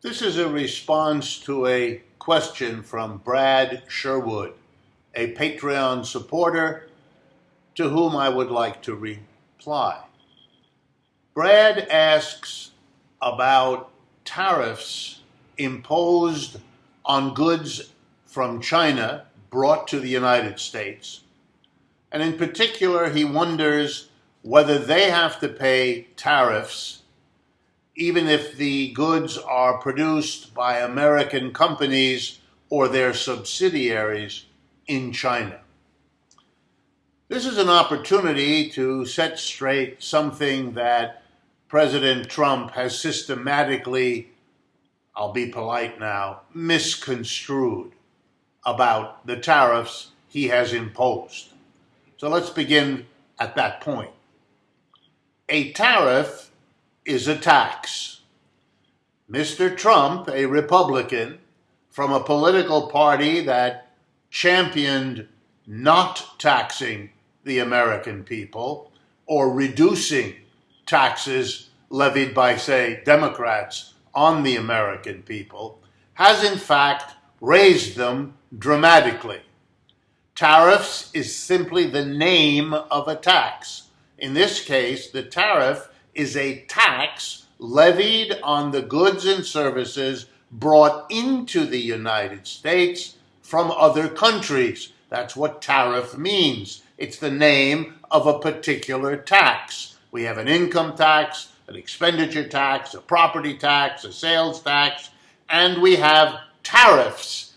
This is a response to a question from Brad Sherwood, a Patreon supporter to whom I would like to reply. Brad asks about tariffs imposed on goods from China brought to the United States. And in particular, he wonders whether they have to pay tariffs even if the goods are produced by American companies or their subsidiaries in China. This is an opportunity to set straight something that President Trump has systematically, I'll be polite now, misconstrued about the tariffs he has imposed. So let's begin at that point. A tariff is a tax. Mr. Trump, a Republican from a political party that championed not taxing the American people or reducing taxes levied by, say, Democrats on the American people, has in fact raised them dramatically. Tariffs is simply the name of a tax. In this case, the tariff is a tax levied on the goods and services brought into the United States from other countries. That's what tariff means. It's the name of a particular tax. We have an income tax, an expenditure tax, a property tax, a sales tax, and we have tariffs.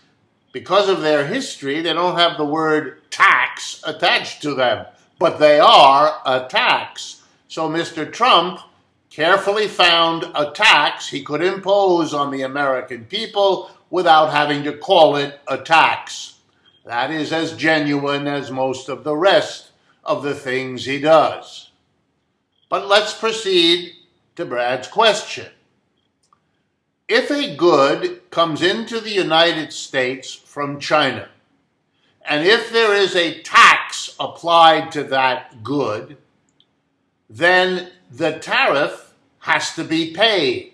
Because of their history, they don't have the word tax attached to them, but they are a tax. So Mr. Trump carefully found a tax he could impose on the American people without having to call it a tax. That is as genuine as most of the rest of the things he does. But let's proceed to Brad's question. If a good comes into the United States from China, and if there is a tax applied to that good, then the tariff has to be paid.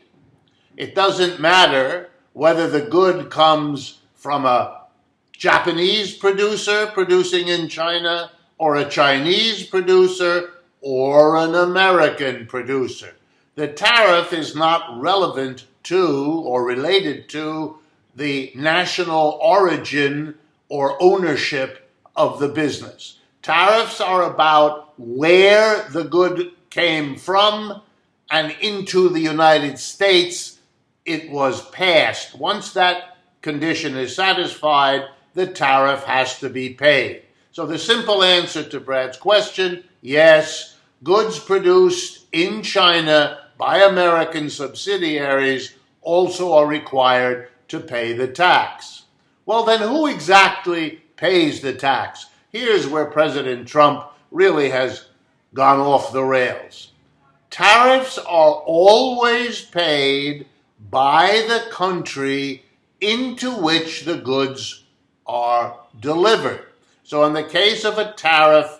It doesn't matter whether the good comes from a Japanese producer producing in China, or a Chinese producer, or an American producer. The tariff is not relevant to or related to the national origin or ownership of the business. Tariffs are about where the good came from and into the United States it was passed. Once that condition is satisfied, the tariff has to be paid. So the simple answer to Brad's question, yes, goods produced in China by American subsidiaries also are required to pay the tax. Well, then who exactly pays the tax? Here's where President Trump really has gone off the rails. Tariffs are always paid by the country into which the goods are delivered. So in the case of a tariff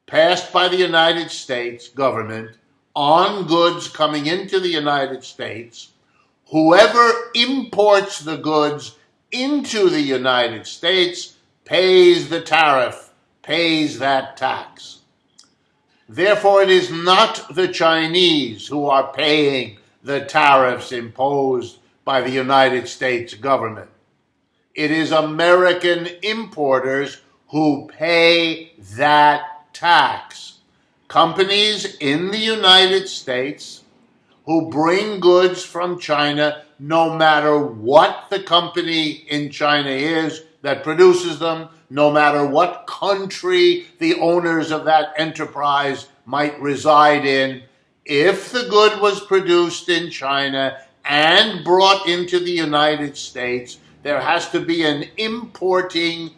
passed by the United States government on goods coming into the United States, whoever imports the goods into the United States pays the tariff, pays that tax. Therefore, it is not the Chinese who are paying the tariffs imposed by the United States government. It is American importers who pay that tax. Companies in the United States who bring goods from China, no matter what the company in China is that produces them, no matter what country the owners of that enterprise might reside in, if the good was produced in China and brought into the United States, there has to be an importing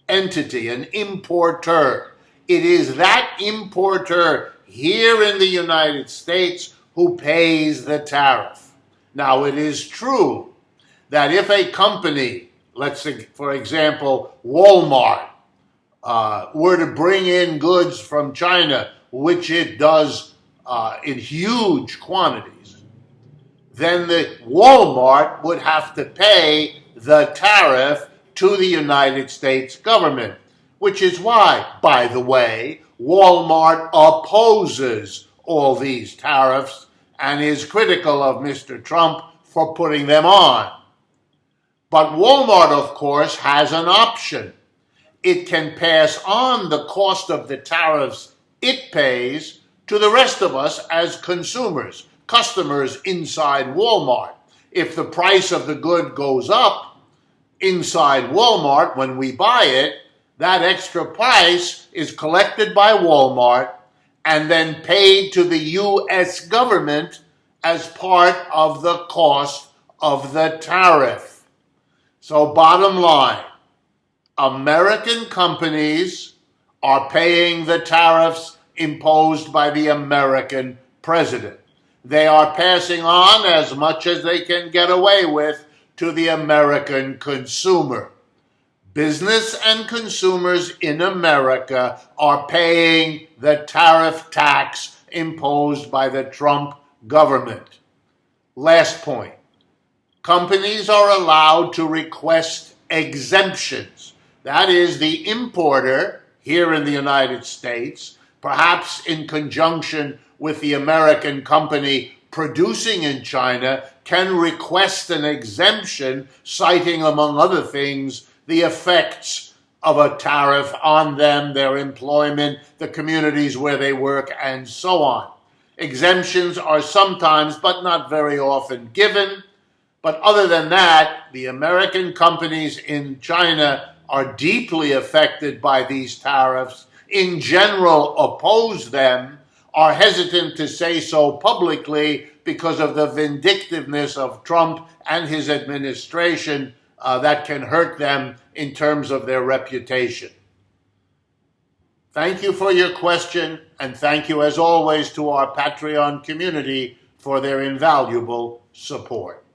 entity, an importer. It is that importer here in the United States who pays the tariff. Now, it is true that if a company, let's say, for example, Walmart, were to bring in goods from China, which it does in huge quantities, then the Walmart would have to pay the tariff to the United States government, which is why, by the way, Walmart opposes all these tariffs and is critical of Mr. Trump for putting them on. But Walmart, of course, has an option. It can pass on the cost of the tariffs it pays to the rest of us as consumers, customers inside Walmart. If the price of the good goes up inside Walmart when we buy it, that extra price is collected by Walmart and then paid to the U.S. government as part of the cost of the tariff. So bottom line, American companies are paying the tariffs imposed by the American president. They are passing on as much as they can get away with to the American consumer. Business and consumers in America are paying the tariff tax imposed by the Trump government. Last point. Companies are allowed to request exemptions. That is, the importer here in the United States, perhaps in conjunction with the American company producing in China, can request an exemption, citing, among other things, the effects of a tariff on them, their employment, the communities where they work, and so on. Exemptions are sometimes, but not very often, given. But other than that, the American companies in China are deeply affected by these tariffs, in general oppose them, are hesitant to say so publicly because of the vindictiveness of Trump and his administration that can hurt them in terms of their reputation. Thank you for your question, and thank you as always to our Patreon community for their invaluable support.